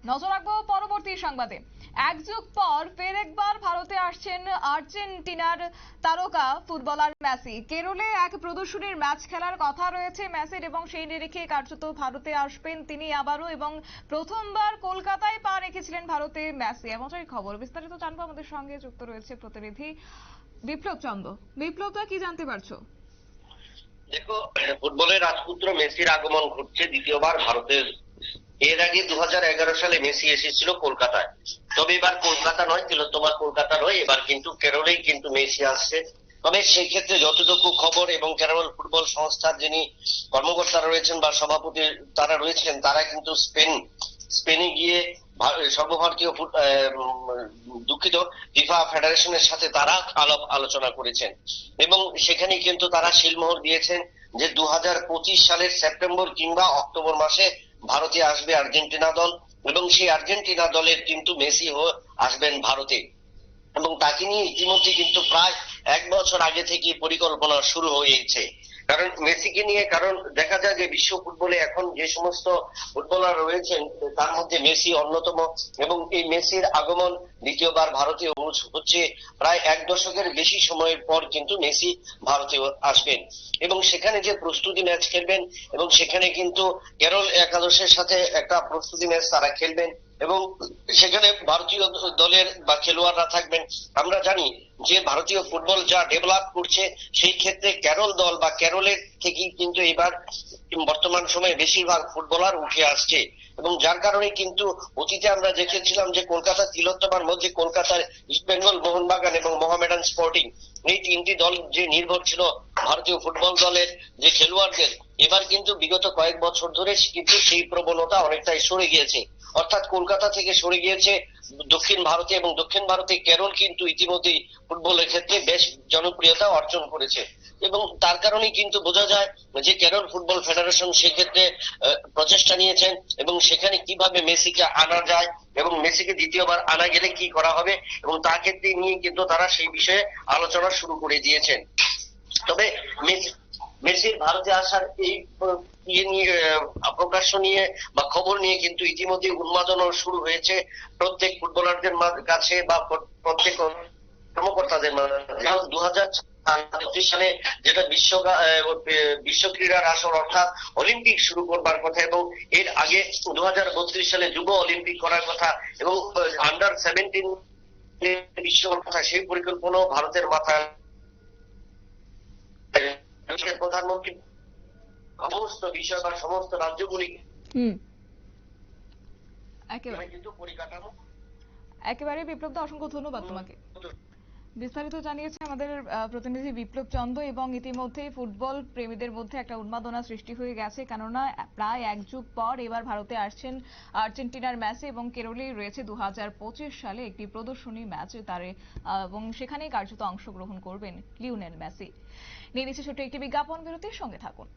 নজর রাখবো পরবর্তী সংবাদে। এক যুগ পর ফের একবার ভারতে আসছেন আর্জেন্টিনার তারকা ফুটবলার মেসি। কেরলে এক প্রদর্শনীর ম্যাচ খেলার কথা রয়েছে মেসির এবং সেই নিরিখে কার্যত ভারতে আসবেন তিনি আবারও, এবং প্রথমবার কলকাতায় পা রেখেছিলেন ভারতে মেসি, এমনটাই খবর। বিস্তারিত জানবো, আমাদের সঙ্গে যুক্ত রয়েছে প্রতিনিধি বিপ্লব চন্দ্র। বিপ্লবটা কি জানতে পারছো? দেখো, ফুটবলের রাজপুত্র মেসির আগমন ঘটছে দ্বিতীয়বার ভারতের। এর আগে 2011 সালে মেসি এসেছিল কলকাতায়। তবে এবার কলকাতা নয়, তিলোত্তমার কলকাতা নয়, এবার কিন্তু কেরলেই কিন্তু মেসি আসছে। তবে সেই ক্ষেত্রে যতটুকু খবর, এবং কেরল ফুটবল সংস্থার যিনি কর্মকর্তারা রয়েছেন বা সভাপতি তারা রয়েছেন, তারা কিন্তু স্পেনে গিয়ে সর্বভারতীয় দুঃখিত ফিফা ফেডারেশনের সাথে তারা আলোচনা করেছেন, এবং সেখানে কিন্তু তারা সিলমোহর দিয়েছেন যে 2025 সালের সেপ্টেম্বর কিংবা অক্টোবর মাসে ভারতে আসবে আর্জেন্টিনা দল, এবং সেই আর্জেন্টিনা দলের কিন্তু মেসি আসবেন ভারতে। এবং তাকে নিয়ে ইতিমধ্যে কিন্তু প্রায় 1 বছর আগে থেকে পরিকল্পনা শুরু হয়েছে। কারণ মেসিকে নিয়ে, কারণ দেখা যায় যে বিশ্ব ফুটবলে এখন যে সমস্ত ফুটবলার রয়েছেন তার মধ্যে মেসি অন্যতম, এবং এই মেসির আগমন দ্বিতীয়বার ভারতে হচ্ছে প্রায় 1 দশকের বেশি সময়ের পর কিন্তু মেসি ভারতে আসবেন, এবং সেখানে যে প্রস্তুতি ম্যাচ খেলবেন, এবং সেখানে কিন্তু কেরল একাদশের সাথে একটা প্রস্তুতি ম্যাচ তারা খেলবেন, এবং সেখানে ভারতীয় দলের বা খেলোয়াড়রা থাকবেন। আমরা জানি যে ভারতীয় ফুটবল যা ডেভেলপ করছে, সেই ক্ষেত্রে কেরল দল বা কেরলের থেকেই কিন্তু এবার বর্তমান সময়ে বেশিরভাগ ফুটবলার উঠে আসছে, এবং যার কারণে কিন্তু অতীতে আমরা দেখেছিলাম যে কলকাতা তিলোত্তমার মধ্যে কলকাতার ইস্ট বেঙ্গল, মোহনবাগান এবং মোহামেডান স্পোর্টিং, এই 3টি দল যে নির্ভর ছিল ভারতীয় ফুটবল দলের যে খেলোয়াড়দের, এবার কিন্তু বিগত কয়েক বছর ধরে কিন্তু সেই প্রবণতা অনেকটাই সরে গিয়েছে। অর্থাৎ কলকাতা থেকে সরে গিয়েছে দক্ষিণ ভারতে, এবং দক্ষিণ ভারতে কেরল কিন্তু ইতিমধ্যেই ফুটবলের ক্ষেত্রে বেশ জনপ্রিয়তা অর্জন করেছে, এবং তার কারণেই কিন্তু বোঝা যায় যে কেরল ফুটবল ফেডারেশন সেক্ষেত্রে প্রচেষ্টা নিয়েছেন, এবং সেখানে কিভাবে মেসিকে আনা যায় এবং মেসিকে দ্বিতীয়বার আনা গেলে কি করা হবে, এবং তা ক্ষেত্রে নিয়ে কিন্তু তারা সেই বিষয়ে আলোচনা শুরু করে দিয়েছেন। তবে মেসির ভারতে আসার এই প্রকাশ্য নিয়ে বা খবর নিয়ে কিন্তু ইতিমধ্যে উন্মাদনা শুরু হয়েছে প্রত্যেক ফুটবলারদের কাছে বা প্রত্যেক কর্মকর্তাদের মাঝে। 2036 সালে যেটা বিশ্ব ক্রীড়ার আসর অর্থাৎ অলিম্পিক শুরু করবার কথা, এবং এর আগে 2032 সালে যুব অলিম্পিক করার কথা, এবং আন্ডার-17 বিশ্বকাপ কথা, সেই পরিকল্পনা ভারতের মাথায় প্রধানমন্ত্রী সমস্ত বিষয় বা সমস্ত রাজ্যগুলি একেবারে। বিপ্লব দা, অসংখ্য ধন্যবাদ তোমাকে। বিস্তারিত জানিয়েছে আমাদের প্রতিনিধি বিপ্লব চন্দ্র, এবং ইতিমধ্যেই ফুটবল প্রেমীদের মধ্যে একটা উন্মাদনা সৃষ্টি হয়ে গেছে, কেননা প্রায় 1 যুগ পর এবার ভারতে আসছেন আর্জেন্টিনার ম্যাচে, এবং কেরলেই রয়েছে 2025 সালে একটি প্রদর্শনী ম্যাচ এবং সেখানেই কার্যত অংশগ্রহণ করবেন লিওনেল মেসি। নিয়ে নিচ্ছে ছোট্ট একটি বিজ্ঞাপন বিরতির, সঙ্গে থাকুন।